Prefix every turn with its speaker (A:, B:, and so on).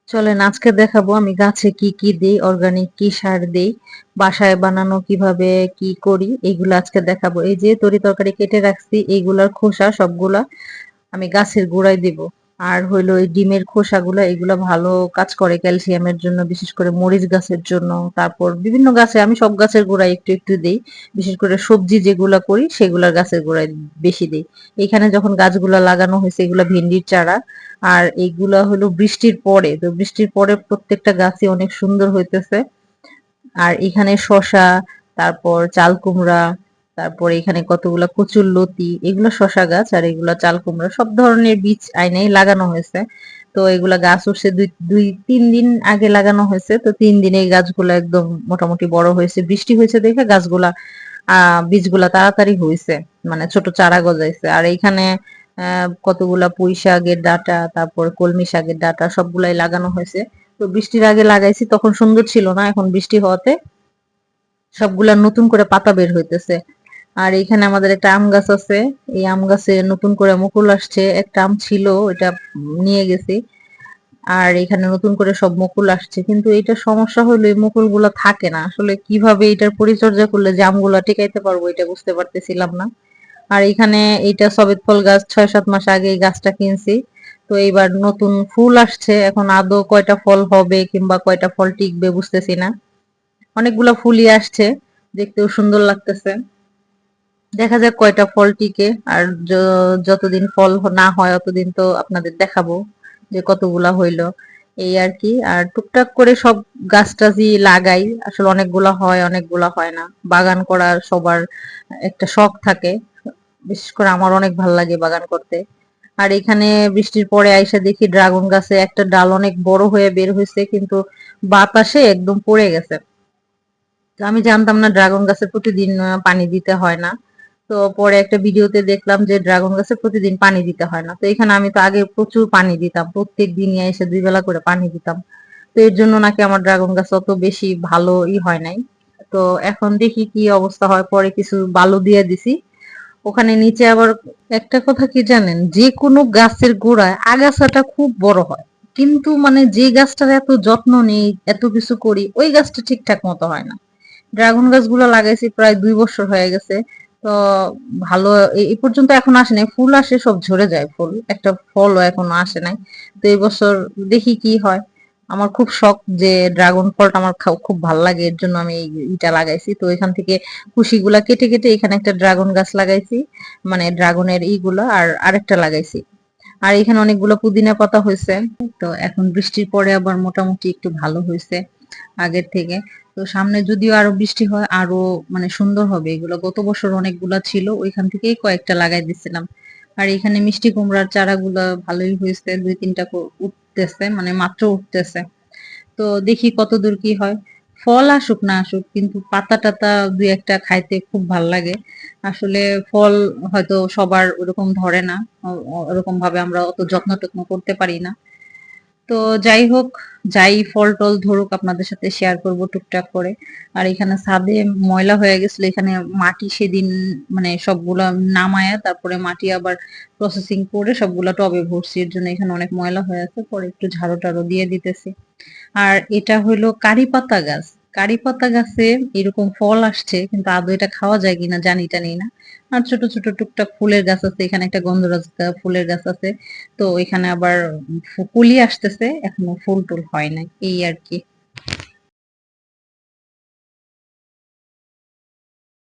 A: চলেন আজকে দেখাবো আমি গাছে কি কি দেই, অর্গানিক কি সার দেই, বাসায় বানানো কিভাবে কি করি এগুলো আজকে দেখাবো। এই যে তরি তরকারি কেটে রাখছি এইগুলার খোসা সবগুলা আমি গাছের গোড়ায় দিব। আর হইলো এই ডিমের খোসাগুলা এগুলা ভালো কাজ করে ক্যালসিয়ামের জন্য, বিশেষ করে মরিচ গাছের জন্য। তারপর বিভিন্ন গাছে আমি সব গাছের গোড়ায় একটু একটু দেই, বিশেষ করে সবজি যেগুলা করি সেগুলার গাছের গোড়ায় বেশি দেই। এখানে যখন গাছগুলা লাগানো হয়েছে এগুলা ভেন্ডির চারা, আর এইগুলা হলো বৃষ্টির পরে, তো বৃষ্টির পরে প্রত্যেকটা গাছই অনেক সুন্দর হইতেছে। আর এখানে শসা, তারপর চাল কুমড়া, তারপর এখানে কতগুলা কচুর লতি, এগুলো শসা গাছ আর এগুলা চাল কুমড়া, সব ধরনের বীজ আইনাই লাগানো হয়েছে। তো এগুলা গাছ উঠছে দুই দুই তিন দিন আগে লাগানো হয়েছে, তো 3 দিনে এই গাছগুলা একদম মোটামুটি বড় হয়েছে। বৃষ্টি হয়েছে দেখে গাছগুলা বীজগুলা তাড়াতাড়ি হয়েছে, মানে ছোট চারা গজাইছে। আর এইখানে কতগুলা পুঁই শাকের ডাঁটা, তারপর কলমি শাকের ডাঁটা সবগুলাই লাগানো হয়েছে। তো বৃষ্টির আগে লাগাইছি তখন সুন্দর ছিল না, এখন বৃষ্টি হওয়াতে সবগুলা নতুন করে পাতা বের হইতেছে। আর এখানে আমাদের একটা আম গাছ আছে, এই আম গাছে নতুন করে মুকুল আসছে। একটা আম ছিল ওইটা নিয়ে গেছি। আর এখানে নতুন করে সব মুকুল আসছে, কিন্তু এটা সমস্যা হলো এই মুকুল গুলা থাকে না। আসলে কিভাবে এটার পরিচর্যা করলে যে আমগুলা টিকাইতে পারবো এটা বুঝতে পারতেছিলাম না। আর এখানে এইটা সবেত ফল গাছ, 6-7 মাস আগে এই গাছটা কিনছি। তো এইবার নতুন ফুল আসছে, এখন আদৌ কয়টা ফল হবে কিংবা কয়টা ফল টিকবে বুঝতেছি না। অনেকগুলা ফুলই আসছে, দেখতেও সুন্দর লাগতেছে। দেখা যাক কয়টা ফল টিকে। আর যতদিন ফল না হয় অতদিন তো আপনাদের দেখাবো যে কতগুলা হইলো, এই আর কি। আর টুকটাক করে সব গাছ টাছই লাগাই, আসলে অনেকগুলা হয় অনেকগুলা হয় না। বাগান করা সবার একটা শখ থাকে, বিশেষ করে আমার অনেক ভাল লাগে বাগান করতে। আর এখানে বৃষ্টির পরে আইসা দেখি ড্রাগন গাছে একটা ডাল অনেক বড় হয়ে বের হয়েছে, কিন্তু বাতাসে একদম পড়ে গেছে। তো আমি জানতাম না ড্রাগন গাছে প্রতিদিন পানি দিতে হয় না। তো পরে একটা ভিডিওতে দেখলাম যে ড্রাগন গাছে প্রতিদিন পানি দিতে হয় না। তো এখানে আমি তো আগে প্রচুর পানি দিতাম, প্রত্যেক দিনই এসে 2 বেলা করে পানি দিতাম। তো এর জন্য নাকি আমার ড্রাগন গাছ অত বেশি ভালো হয় নাই। তো এখন দেখি কি অবস্থা হয়, পরে কিছু বালু দিয়ে দিছি ওখানে নিচে। আবার একটা কথা কি জানেন, যে কোনো গাছের গোড়ায় আগাছাটা খুব বড় হয়, কিন্তু মানে যে গাছটার এত যত্ন নেই, এত কিছু করি, ওই গাছটা ঠিকঠাক মতো হয় না। ড্রাগন গাছগুলো লাগাইছি প্রায় 2 বছর হয়ে গেছে। তো ভালো এই পর্যন্ত এখন আসে নাই, ফুল আসে সব ঝরে যায়, ফুল একটা ফলও এখনো আসে নাই। তো এই বছর দেখি কি হয়। আমার খুব শখ যে ড্রাগন ফলটা আমার খুব ভালো লাগে, এর জন্য আমি ইটা লাগাইছি। তো এখান থেকে কুশিগুলা কেটে কেটে এখানে একটা ড্রাগন গাছ লাগাইছি, মানে ড্রাগনের ইগুলা, আর আরেকটা লাগাইছি। আর এখানে অনেকগুলো পুদিনা পাতা হয়েছে। তো এখন বৃষ্টির পরে আবার মোটামুটি একটু ভালো হয়েছে আগের থেকে। তো সামনে যদিও আরো বৃষ্টি হয় আরো মানে সুন্দর হবে এগুলো। গত বছর অনেকগুলা ছিল, ওইখান থেকেই কয়েকটা লাগাই দিছিলাম। আর এখানে মিষ্টি কুমড়ার চারাগুলা ভালোই হয়েছে, 2-3টা উঠতেছে, মানে মাত্র উঠতেছে। তো দেখি কতদূর কি হয়। ফল আসুক না আসুক, কিন্তু পাতা টাতা 2-একটা খাইতে খুব ভাল লাগে। আসলে ফল হয়তো সবার ওরকম ধরে না, ওরকম ভাবে আমরা অত যত্ন টত্ন করতে পারি না। তো যাই হোক, যাই ফল টল ধরুক আপনাদের সাথে শেয়ার করব টুকটাক করে। আর এখানে ছাদে ময়লা হয়ে গেছিল, এখানে মাটি সেদিন মানে সবগুলা নামায়া তারপরে মাটি আবার প্রসেসিং করে সবগুলা টবে ভরছি, এর জন্য এখানে অনেক ময়লা হয়ে আছে, পরে একটু ঝাড়ু টাড়ু দিয়ে দিতেছি। আর এটা হলো কারি পাতা গাছ। কারি পাতা গাছে এরকম ফল আসছে, কিন্তু আদৌ এটা খাওয়া যায় কিনা জানি টানি না। আর ছোট ছোট টুকটাক ফুলের গাছ আছে, এখানে একটা গন্ধরাজ ফুলের গাছ আছে। তো এখানে আবার কুলি আসতেছে, এখনো ফুল টুল হয় নাই, এই আর কি।